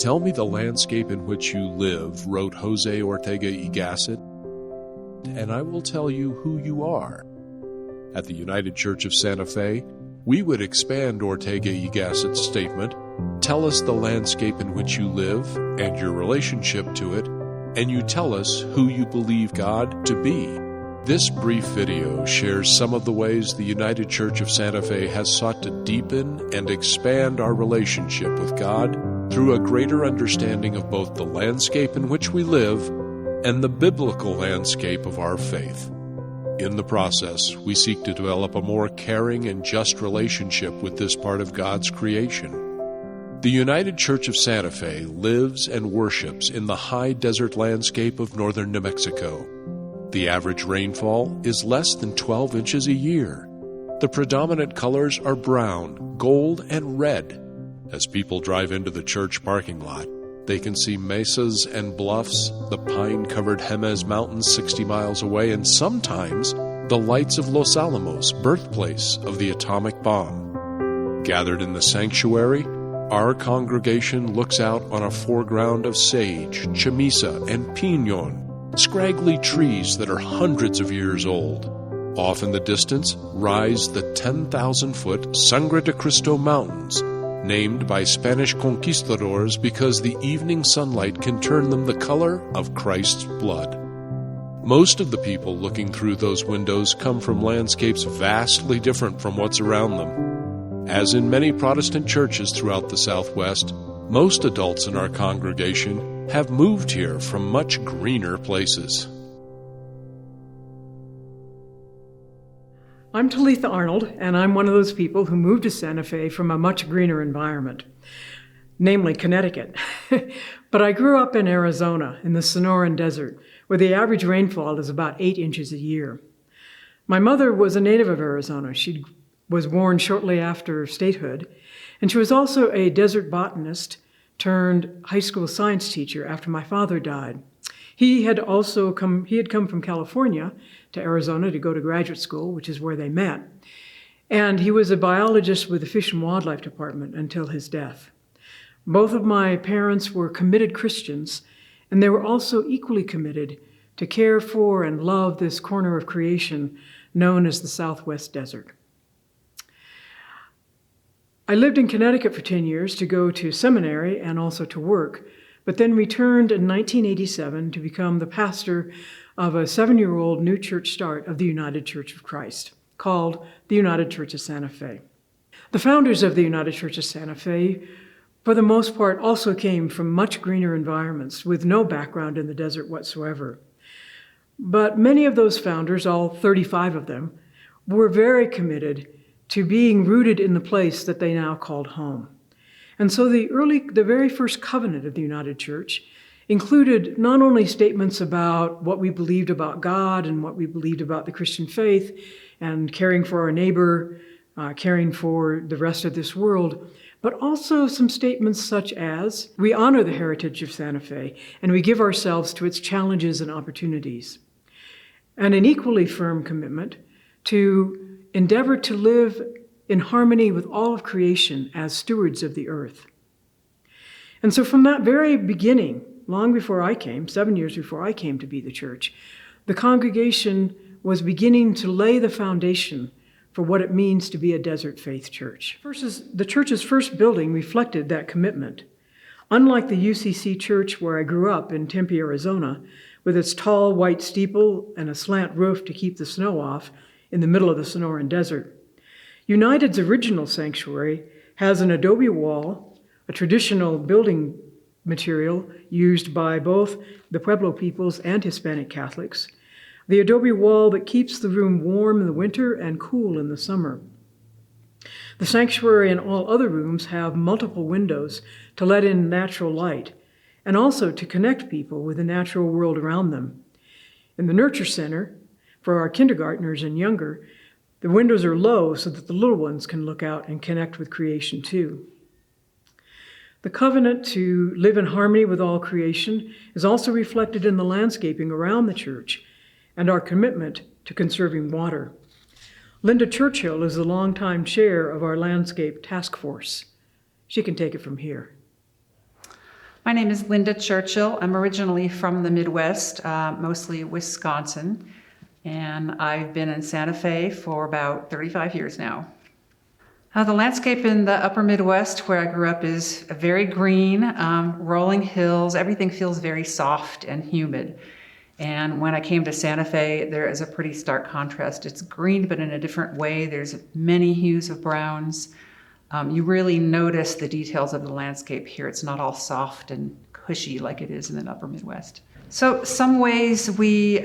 "Tell me the landscape in which you live," wrote Jose Ortega y Gasset, "and I will tell you who you are." At the United Church of Santa Fe, we would expand Ortega y Gasset's statement, "Tell us the landscape in which you live and your relationship to it, and you tell us who you believe God to be." This brief video shares some of the ways the United Church of Santa Fe has sought to deepen and expand our relationship with God through a greater understanding of both the landscape in which we live and the biblical landscape of our faith. In the process, we seek to develop a more caring and just relationship with this part of God's creation. The United Church of Santa Fe lives and worships in the high desert landscape of northern New Mexico. The average rainfall is less than 12 inches a year. The predominant colors are brown, gold, and red. As people drive into the church parking lot, they can see mesas and bluffs, the pine-covered Jemez Mountains 60 miles away, and sometimes the lights of Los Alamos, birthplace of the atomic bomb. Gathered in the sanctuary, our congregation looks out on a foreground of sage, chamisa, and piñon, scraggly trees that are hundreds of years old. Off in the distance rise the 10,000-foot Sangre de Cristo Mountains, named by Spanish conquistadors because the evening sunlight can turn them the color of Christ's blood. Most of the people looking through those windows come from landscapes vastly different from what's around them. As in many Protestant churches throughout the Southwest, most adults in our congregation have moved here from much greener places. I'm Talitha Arnold, and I'm one of those people who moved to Santa Fe from a much greener environment, namely Connecticut. But I grew up in Arizona, in the Sonoran Desert, where the average rainfall is about 8 inches a year. My mother was a native of Arizona. She was born shortly after statehood, and she was also a desert botanist turned high school science teacher after my father died. He had come from California to Arizona to go to graduate school, which is where they met. And he was a biologist with the Fish and Wildlife Department until his death. Both of my parents were committed Christians, and they were also equally committed to care for and love this corner of creation known as the Southwest Desert. I lived in Connecticut for 10 years to go to seminary and also to work, but then returned in 1987 to become the pastor of a 7-year-old new church start of the United Church of Christ, called the United Church of Santa Fe. The founders of the United Church of Santa Fe, for the most part, also came from much greener environments with no background in the desert whatsoever. But many of those founders, all 35 of them, were very committed to being rooted in the place that they now called home. And so the very first covenant of the United Church included not only statements about what we believed about God and what we believed about the Christian faith and caring for our neighbor, caring for the rest of this world, but also some statements such as, we honor the heritage of Santa Fe and we give ourselves to its challenges and opportunities. And an equally firm commitment to endeavor to live in harmony with all of creation as stewards of the earth. And so from that very beginning, long before I came, 7 years before I came to be the church, the congregation was beginning to lay the foundation for what it means to be a desert faith church. The church's first building reflected that commitment. Unlike the UCC church where I grew up in Tempe, Arizona, with its tall white steeple and a slant roof to keep the snow off in the middle of the Sonoran Desert, United's original sanctuary has an adobe wall, a traditional building material used by both the Pueblo peoples and Hispanic Catholics, the adobe wall that keeps the room warm in the winter and cool in the summer. The sanctuary and all other rooms have multiple windows to let in natural light and also to connect people with the natural world around them. In the Nurture Center, for our kindergartners and younger, the windows are low so that the little ones can look out and connect with creation too. The covenant to live in harmony with all creation is also reflected in the landscaping around the church and our commitment to conserving water. Linda Churchill is the longtime chair of our landscape task force. She can take it from here. My name is Linda Churchill. I'm originally from the Midwest, mostly Wisconsin, and I've been in Santa Fe for about 35 years now. The landscape in the upper Midwest where I grew up is very green, rolling hills. Everything feels very soft and humid. And when I came to Santa Fe, there is a pretty stark contrast. It's green, but in a different way. There's many hues of browns. You really notice the details of the landscape here. It's not all soft and cushy like it is in the upper Midwest. So some ways the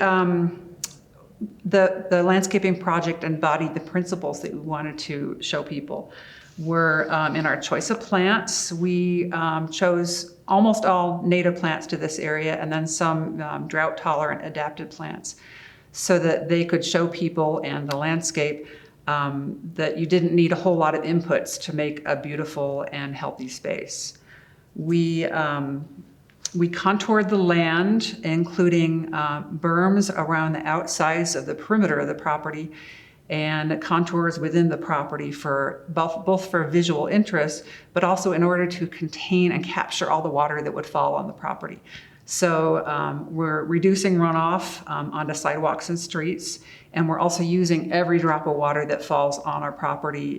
landscaping project embodied the principles that we wanted to show people. Were in our choice of plants, we chose almost all native plants to this area and then some drought-tolerant adapted plants so that they could show people and the landscape that you didn't need a whole lot of inputs to make a beautiful and healthy space. We contoured the land, including berms around the outsides of the perimeter of the property and contours within the property for both for visual interest, but also in order to contain and capture all the water that would fall on the property. So we're reducing runoff onto sidewalks and streets, and we're also using every drop of water that falls on our property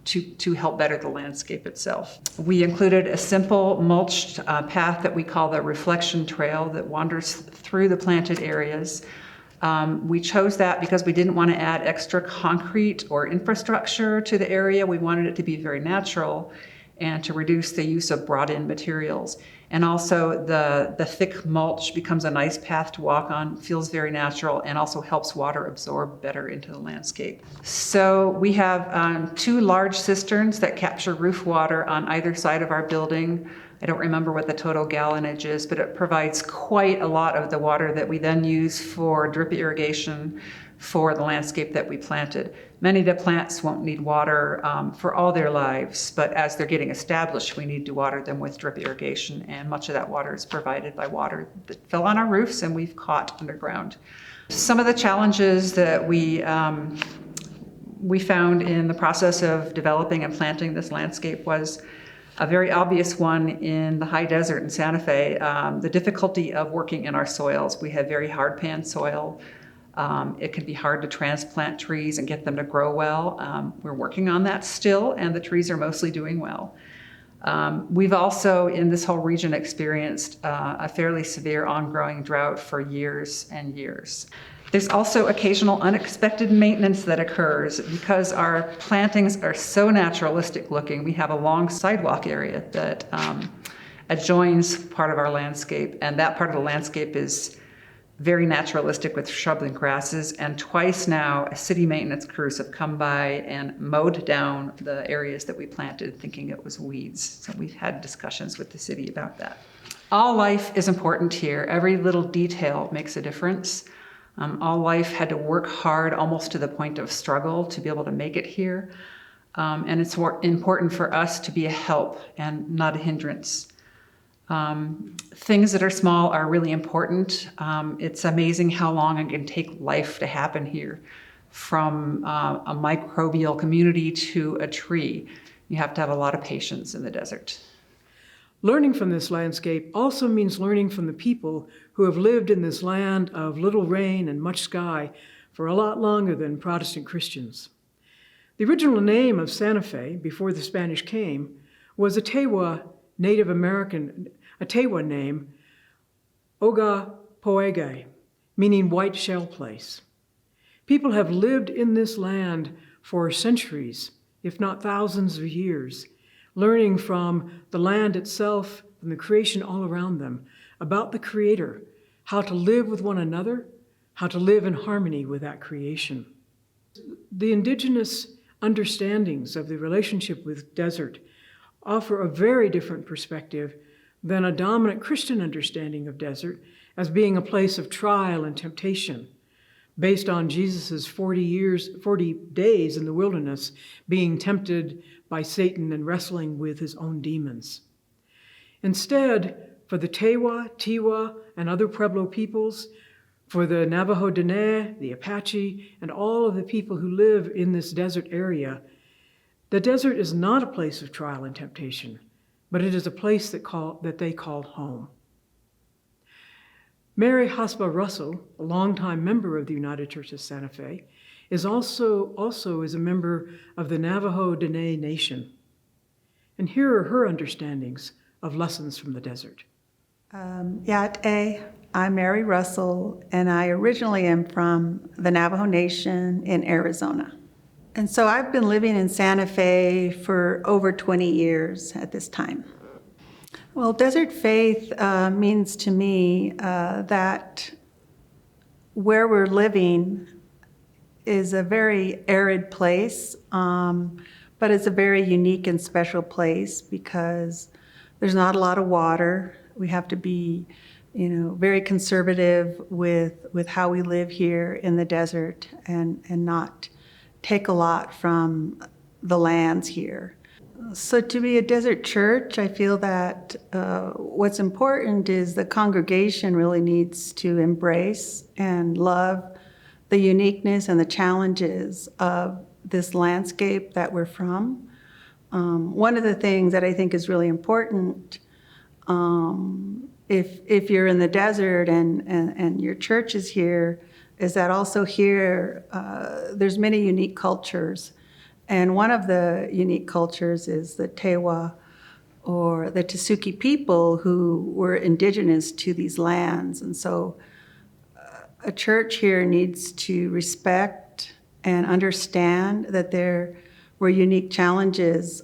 to help better the landscape itself. We included a simple mulched path that we call the reflection trail that wanders through the planted areas. We chose that because we didn't want to add extra concrete or infrastructure to the area. We wanted it to be very natural and to reduce the use of brought-in materials. And also the thick mulch becomes a nice path to walk on, feels very natural, and also helps water absorb better into the landscape. So we have 2 large cisterns that capture roof water on either side of our building. I don't remember what the total gallonage is, but it provides quite a lot of the water that we then use for drip irrigation for the landscape that we planted. Many of the plants won't need water for all their lives, but as they're getting established, we need to water them with drip irrigation, and much of that water is provided by water that fell on our roofs and we've caught underground. Some of the challenges that we found in the process of developing and planting this landscape was a very obvious one in the high desert in Santa Fe, the difficulty of working in our soils. We have very hard pan soil. It can be hard to transplant trees and get them to grow well. We're working on that still, and the trees are mostly doing well. We've also, in this whole region, experienced a fairly severe on-growing drought for years and years. There's also occasional unexpected maintenance that occurs because our plantings are so naturalistic looking. We have a long sidewalk area that adjoins part of our landscape, and that part of the landscape is very naturalistic with shrubs and grasses, and twice now city maintenance crews have come by and mowed down the areas that we planted thinking it was weeds. So we've had discussions with the city about that. All life is important here. Every little detail makes a difference. All life had to work hard, almost to the point of struggle, to be able to make it here. And it's important for us to be a help and not a hindrance. Things that are small are really important. It's amazing how long it can take life to happen here, from a microbial community to a tree. You have to have a lot of patience in the desert. Learning from this landscape also means learning from the people who have lived in this land of little rain and much sky for a lot longer than Protestant Christians. The original name of Santa Fe, before the Spanish came, was a Tewa Native American, a Tewa name, Ogapoege, meaning white shell place. People have lived in this land for centuries, if not thousands of years, learning from the land itself and the creation all around them, about the Creator, how to live with one another, how to live in harmony with that creation. The indigenous understandings of the relationship with desert offer a very different perspective than a dominant Christian understanding of desert as being a place of trial and temptation, based on Jesus' 40 days in the wilderness, being tempted by Satan and wrestling with his own demons. Instead, for the Tewa, Tiwa, and other Pueblo peoples, for the Navajo Dene, the Apache, and all of the people who live in this desert area, the desert is not a place of trial and temptation, but it is a place that they call home. Mary Hospa Russell, a longtime member of the United Church of Santa Fe, is also is a member of the Navajo Dene Nation. And here are her understandings of lessons from the desert. I'm Mary Russell, and I originally am from the Navajo Nation in Arizona. And so I've been living in Santa Fe for over 20 years at this time. Well, desert faith means to me that where we're living is a very arid place, but it's a very unique and special place because there's not a lot of water. We have to be, very conservative with how we live here in the desert and not take a lot from the lands here. So to be a desert church, I feel that what's important is the congregation really needs to embrace and love the uniqueness and the challenges of this landscape that we're from. One of the things that I think is really important, if you're in the desert and your church is here, is that also here there's many unique cultures. And one of the unique cultures is the Tewa, or the Tsuki people, who were indigenous to these lands. And so a church here needs to respect and understand that there were unique challenges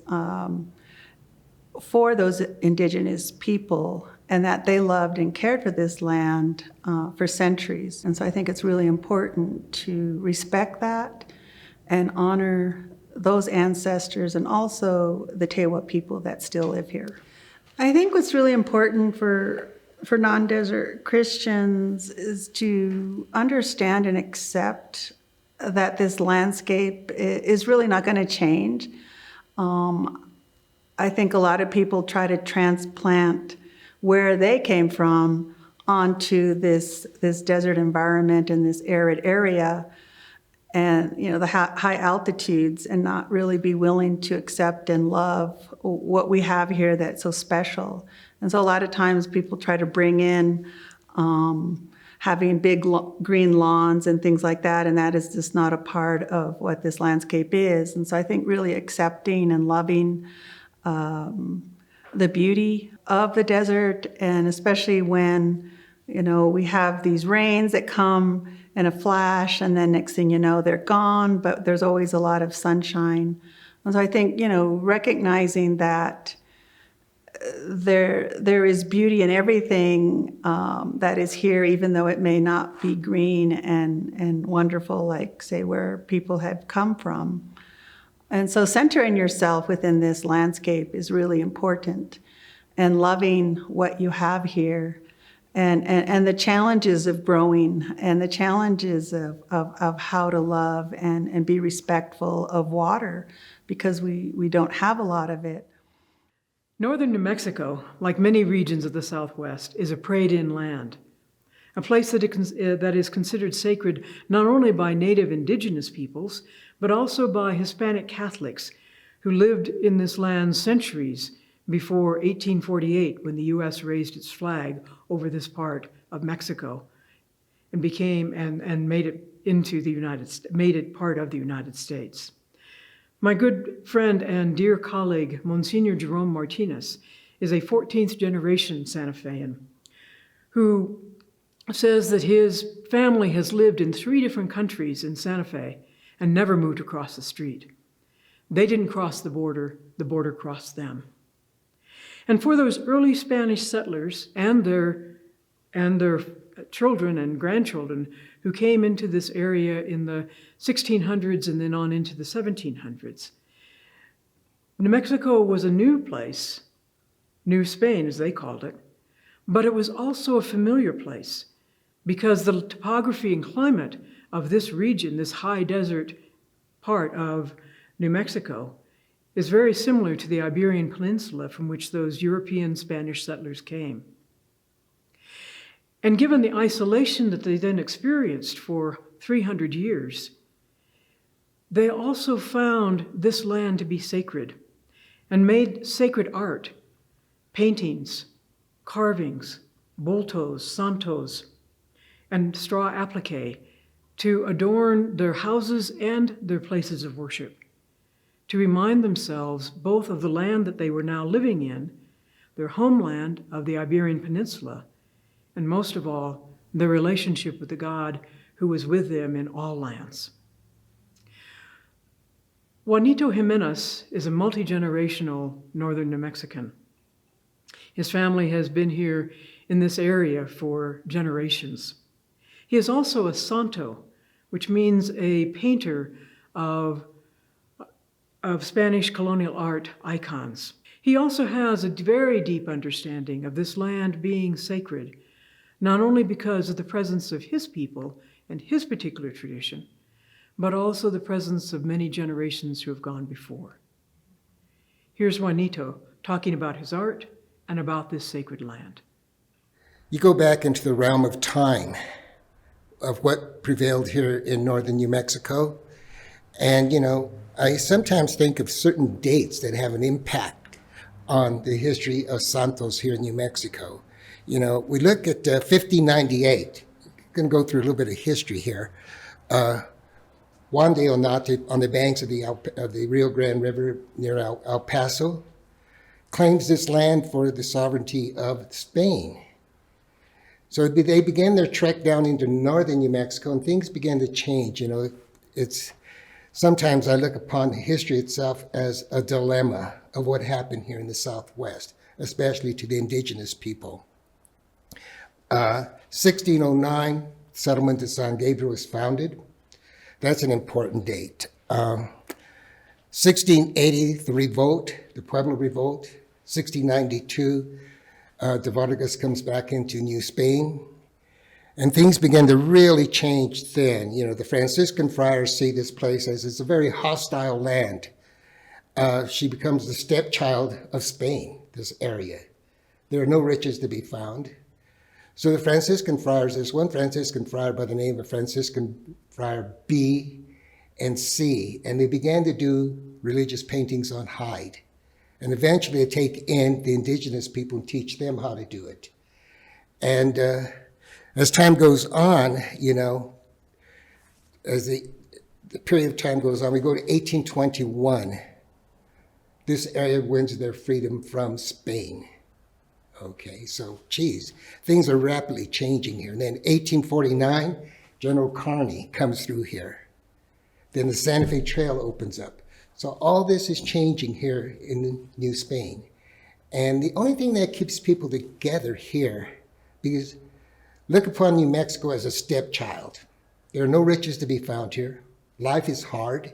for those indigenous people, and that they loved and cared for this land for centuries. And so I think it's really important to respect that and honor those ancestors and also the Tewa people that still live here. I think what's really important for non-desert Christians is to understand and accept that this landscape is really not going to change. I think a lot of people try to transplant where they came from onto this desert environment and this arid area, and the high altitudes, and not really be willing to accept and love what we have here that's so special. And so a lot of times people try to bring in having big green lawns and things like that, and that is just not a part of what this landscape is. And so I think really accepting and loving the beauty of the desert, and especially when we have these rains that come in a flash, and then next thing you know, they're gone, but there's always a lot of sunshine. And so I think, recognizing that there is beauty in everything that is here, even though it may not be green and wonderful, like, say, where people have come from. And so centering yourself within this landscape is really important, and loving what you have here. And the challenges of growing, and the challenges of how to love and be respectful of water, because we don't have a lot of it. Northern New Mexico, like many regions of the Southwest, is a prayed-in land, a place that is considered sacred not only by Native indigenous peoples, but also by Hispanic Catholics who lived in this land centuries before 1848, when the U.S. raised its flag over this part of Mexico and made it part of the United States. My good friend and dear colleague, Monsignor Jerome Martinez, is a 14th generation Santa Fean who says that his family has lived in 3 different countries in Santa Fe and never moved across the street. They didn't cross the border crossed them. And for those early Spanish settlers and their children and grandchildren who came into this area in the 1600s and then on into the 1700s, New Mexico was a new place, New Spain as they called it, but it was also a familiar place because the topography and climate of this region, this high desert part of New Mexico, is very similar to the Iberian Peninsula from which those European Spanish settlers came. And given the isolation that they then experienced for 300 years, they also found this land to be sacred and made sacred art paintings, carvings, boltos, santos, and straw applique to adorn their houses and their places of worship, to remind themselves both of the land that they were now living in, their homeland of the Iberian Peninsula, and most of all, their relationship with the God who was with them in all lands. Juanito Jimenez is a multi-generational northern New Mexican. His family has been here in this area for generations. He is also a santo, which means a painter of Spanish colonial art icons. He also has a very deep understanding of this land being sacred, not only because of the presence of his people and his particular tradition, but also the presence of many generations who have gone before. Here's Juanito talking about his art and about this sacred land. You go back into the realm of time of what prevailed here in northern New Mexico, and I sometimes think of certain dates that have an impact on the history of santos here in New Mexico. We look at 1598. I'm going to go through a little bit of history here. Juan de Onate, on the banks of the Rio Grande River near El Paso, claims this land for the sovereignty of Spain. So they began their trek down into northern New Mexico, and things began to change. Sometimes I look upon history itself as a dilemma of what happened here in the Southwest, especially to the indigenous people. 1609, settlement of San Gabriel was founded. That's an important date. 1680, the revolt, the Pueblo Revolt. 1692, de Vargas comes back into New Spain. And things began to really change then. The Franciscan friars see this place as it's a very hostile land. She becomes the stepchild of Spain, this area. There are no riches to be found. So the Franciscan friars, there's one Franciscan friar by the name of Franciscan Friar B and C, and they began to do religious paintings on hide. And eventually they take in the indigenous people and teach them how to do it. And as time goes on, as the period of time goes on, we go to 1821. This area wins their freedom from Spain. Okay, so things are rapidly changing here. And then 1849, General Kearny comes through here. Then the Santa Fe Trail opens up. So all this is changing here in New Spain. And the only thing that keeps people together here, because look upon New Mexico as a stepchild. There are no riches to be found here. Life is hard.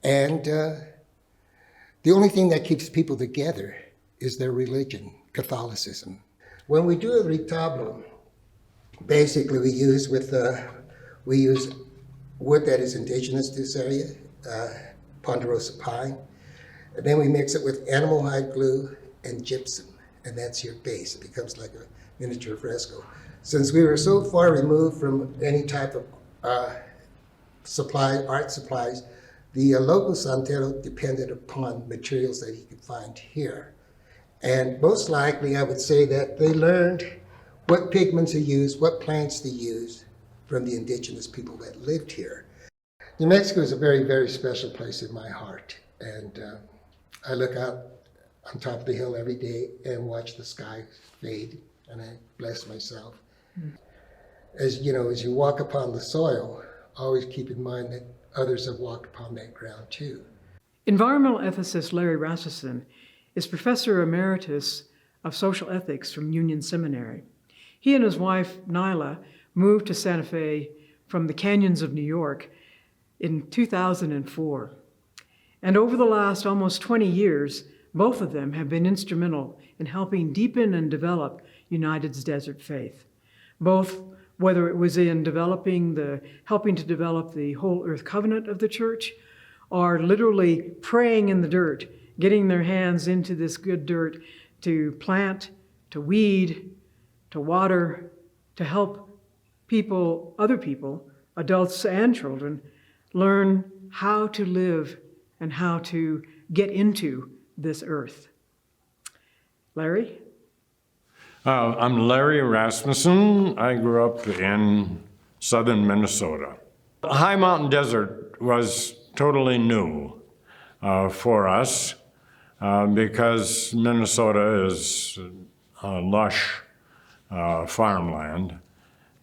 And the only thing that keeps people together is their religion, Catholicism. When we do a retablo, basically we use wood that is indigenous to this area, ponderosa pine, and then we mix it with animal hide glue and gypsum, and that's your base. It becomes like a miniature fresco. Since we were so far removed from any type of art supplies, the local santero depended upon materials that he could find here. And most likely, I would say that they learned what pigments to use, what plants to use from the indigenous people that lived here. New Mexico is a very, very special place in my heart. And I look out on top of the hill every day and watch the sky fade, and I bless myself. As you walk upon the soil, always keep in mind that others have walked upon that ground too. Environmental ethicist Larry Rasmussen is Professor Emeritus of Social Ethics from Union Seminary. He and his wife, Nyla, moved to Santa Fe from the canyons of New York in 2004. And over the last almost 20 years, both of them have been instrumental in helping deepen and develop United's desert faith. Both, whether it was in helping to develop the Whole Earth Covenant of the church, or literally praying in the dirt, getting their hands into this good dirt to plant, to weed, to water, to help other people, adults and children, learn how to live and how to get into this earth. Larry? I'm Larry Rasmussen. I grew up in southern Minnesota. The high mountain desert was totally new for us because Minnesota is lush farmland,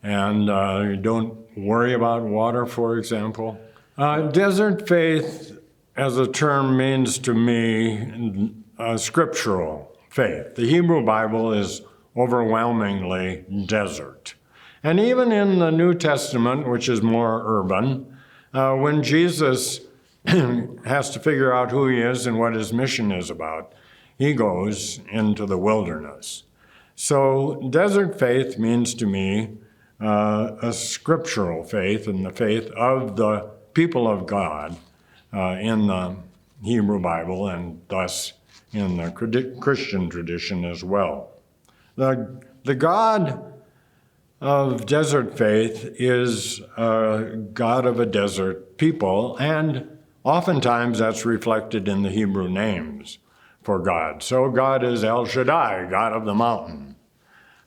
and you don't worry about water, for example. Desert faith, as a term, means to me scriptural faith. The Hebrew Bible is overwhelmingly desert. And even in the New Testament, which is more urban, when Jesus has to figure out who he is and what his mission is about, he goes into the wilderness. So desert faith means to me a scriptural faith and the faith of the people of God in the Hebrew Bible and thus in the Christian tradition as well. The God of desert faith is a God of a desert people, and oftentimes that's reflected in the Hebrew names for God. So God is El Shaddai, God of the mountain.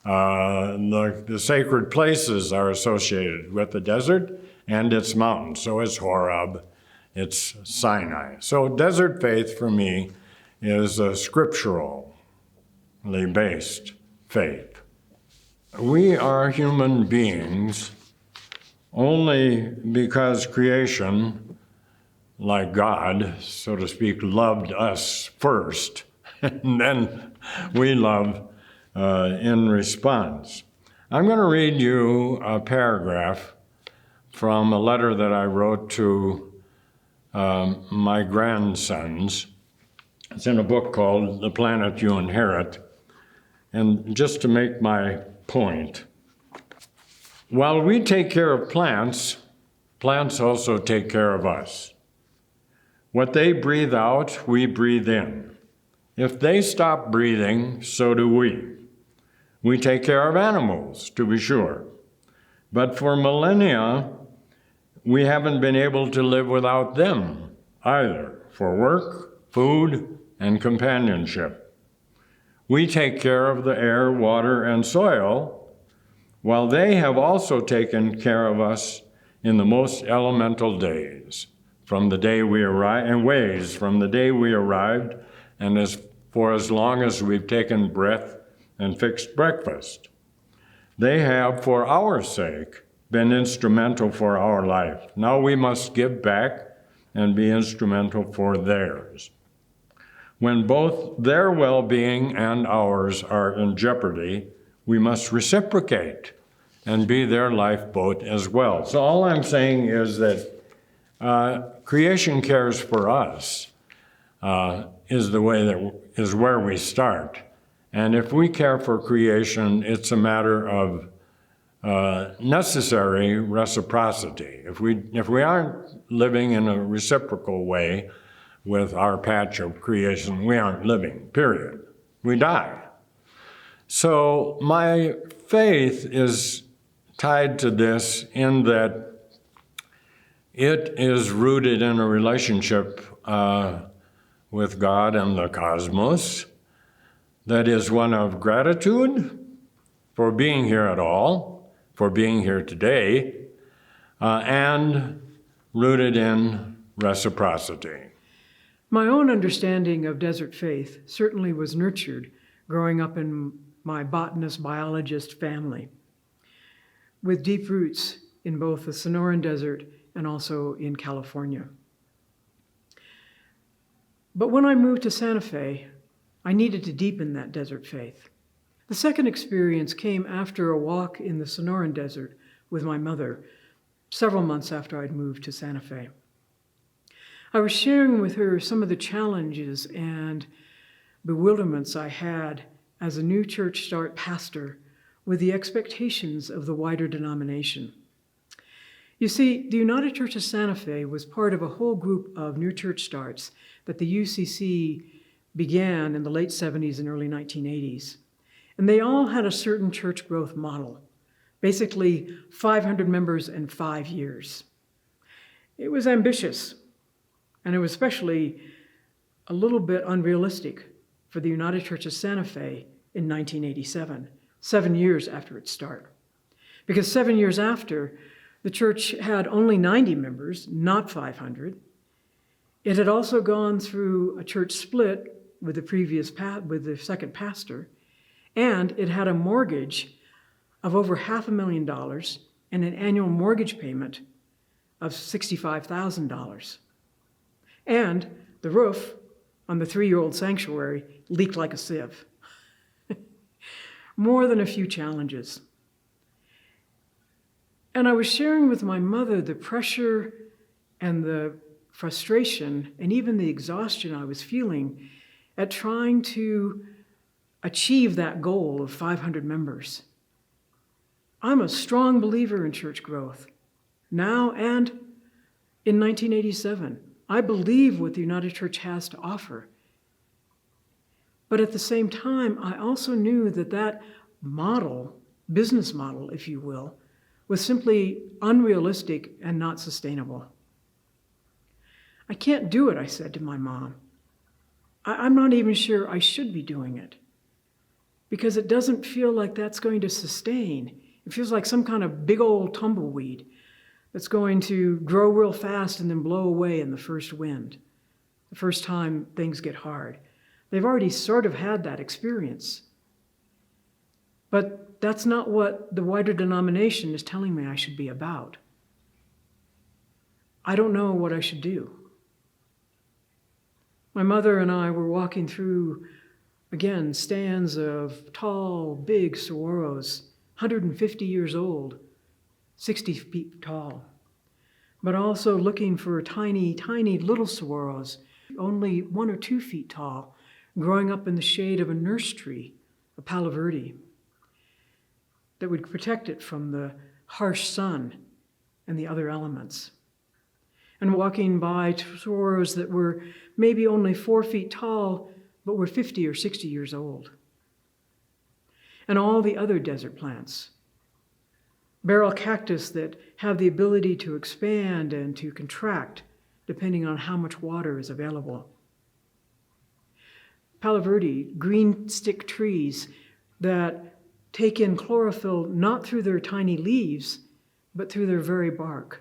The sacred places are associated with the desert and its mountains. So it's Horeb, it's Sinai. So desert faith for me is a scripturally based faith. We are human beings only because creation, like God, so to speak, loved us first, and then we love in response. I'm going to read you a paragraph from a letter that I wrote to my grandsons. It's in a book called The Planet You Inherit. And just to make my point, while we take care of plants, plants also take care of us. What they breathe out, we breathe in. If they stop breathing, so do we. We take care of animals, to be sure. But for millennia, we haven't been able to live without them either, for work, food, and companionship. We take care of the air, water, and soil, while they have also taken care of us in the most elemental days, from the day we arrived, and ways from the day we arrived, and for as long as we've taken breath and fixed breakfast. They have, for our sake, been instrumental for our life. Now we must give back and be instrumental for theirs. When both their well-being and ours are in jeopardy, we must reciprocate and be their lifeboat as well. So all I'm saying is that creation cares for us is where we start. And if we care for creation, it's a matter of necessary reciprocity. If we aren't living in a reciprocal way with our patch of creation, we aren't living, period. We die. So my faith is tied to this in that it is rooted in a relationship with God and the cosmos that is one of gratitude for being here at all, for being here today, and rooted in reciprocity. My own understanding of desert faith certainly was nurtured growing up in my botanist-biologist family, with deep roots in both the Sonoran Desert and also in California. But when I moved to Santa Fe, I needed to deepen that desert faith. The second experience came after a walk in the Sonoran Desert with my mother, several months after I'd moved to Santa Fe. I was sharing with her some of the challenges and bewilderments I had as a new church start pastor with the expectations of the wider denomination. You see, the United Church of Santa Fe was part of a whole group of new church starts that the UCC began in the late 70s and early 1980s. And they all had a certain church growth model, basically 500 members in 5 years. It was ambitious, and it was especially a little bit unrealistic for the United Church of Santa Fe in 1987, 7 years after its start. Because 7 years after, the church had only 90 members, not 500. It had also gone through a church split with the second pastor, and it had a mortgage of over $500,000 and an annual mortgage payment of $65,000. And the roof on the 3-year-old sanctuary leaked like a sieve. More than a few challenges. And I was sharing with my mother the pressure and the frustration and even the exhaustion I was feeling at trying to achieve that goal of 500 members. I'm a strong believer in church growth, now and in 1987. I believe what the United Church has to offer. But at the same time, I also knew that that model, business model, if you will, was simply unrealistic and not sustainable. I can't do it, I said to my mom. I'm not even sure I should be doing it because it doesn't feel like that's going to sustain. It feels like some kind of big old tumbleweed that's going to grow real fast and then blow away in the first wind, the first time things get hard. They've already sort of had that experience. But that's not what the wider denomination is telling me I should be about. I don't know what I should do. My mother and I were walking through, again, stands of tall, big saguaros, 150 years old, 60 feet tall, but also looking for tiny, tiny little saguaros, only 1 or 2 feet tall, growing up in the shade of a nurse tree, a palo verde, that would protect it from the harsh sun and the other elements. And walking by saguaros that were maybe only 4 feet tall, but were 50 or 60 years old. And all the other desert plants. Barrel cactus that have the ability to expand and to contract depending on how much water is available. Palo verde, green stick trees that take in chlorophyll not through their tiny leaves, but through their very bark.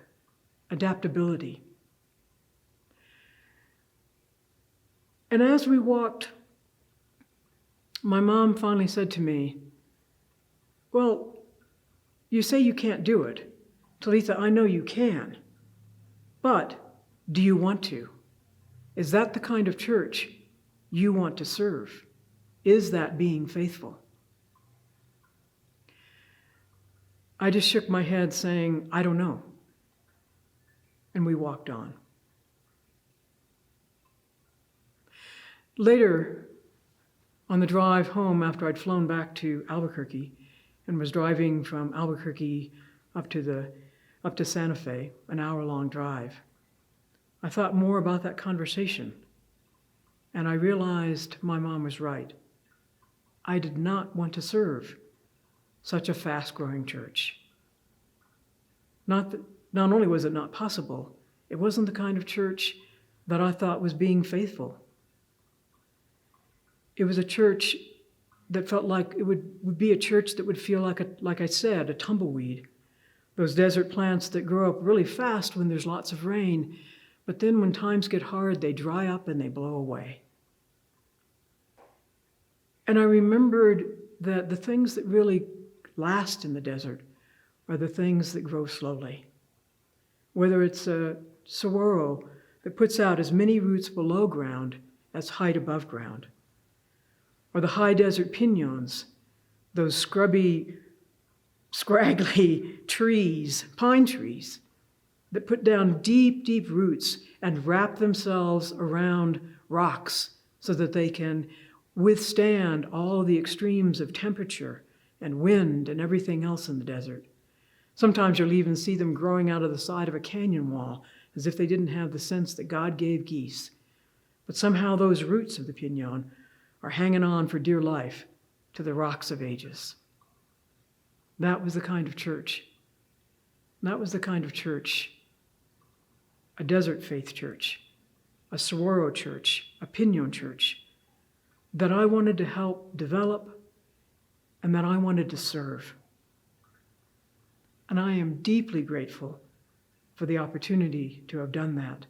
Adaptability. And as we walked, my mom finally said to me, "Well, you say you can't do it. Talitha, I know you can. But do you want to? Is that the kind of church you want to serve? Is that being faithful?" I just shook my head saying, "I don't know." And we walked on. Later, on the drive home after I'd flown back to Albuquerque and was driving from Albuquerque up to Santa Fe, an hour-long drive, I thought more about that conversation, and I realized my mom was right. I did not want to serve such a fast-growing church. Not only was it not possible, it wasn't the kind of church that I thought was being faithful. It was a church that felt like it would be a church that would feel like I said, a tumbleweed. Those desert plants that grow up really fast when there's lots of rain, but then when times get hard, they dry up and they blow away. And I remembered that the things that really last in the desert are the things that grow slowly. Whether it's a saguaro that puts out as many roots below ground as height above ground, or the high desert piñons, those scrubby, scraggly trees, pine trees, that put down deep, deep roots and wrap themselves around rocks so that they can withstand all the extremes of temperature and wind and everything else in the desert. Sometimes you'll even see them growing out of the side of a canyon wall as if they didn't have the sense that God gave geese. But somehow those roots of the piñon are hanging on for dear life to the rocks of ages. That was the kind of church. That was the kind of church, a desert faith church, a saguaro church, a piñon church, that I wanted to help develop and that I wanted to serve. And I am deeply grateful for the opportunity to have done that.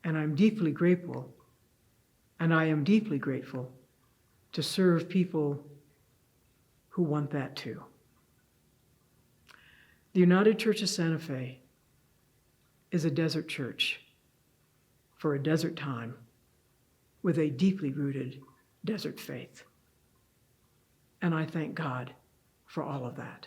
And I'm deeply grateful, and I am deeply grateful to serve people who want that too. The United Church of Santa Fe is a desert church for a desert time with a deeply rooted desert faith. And I thank God for all of that.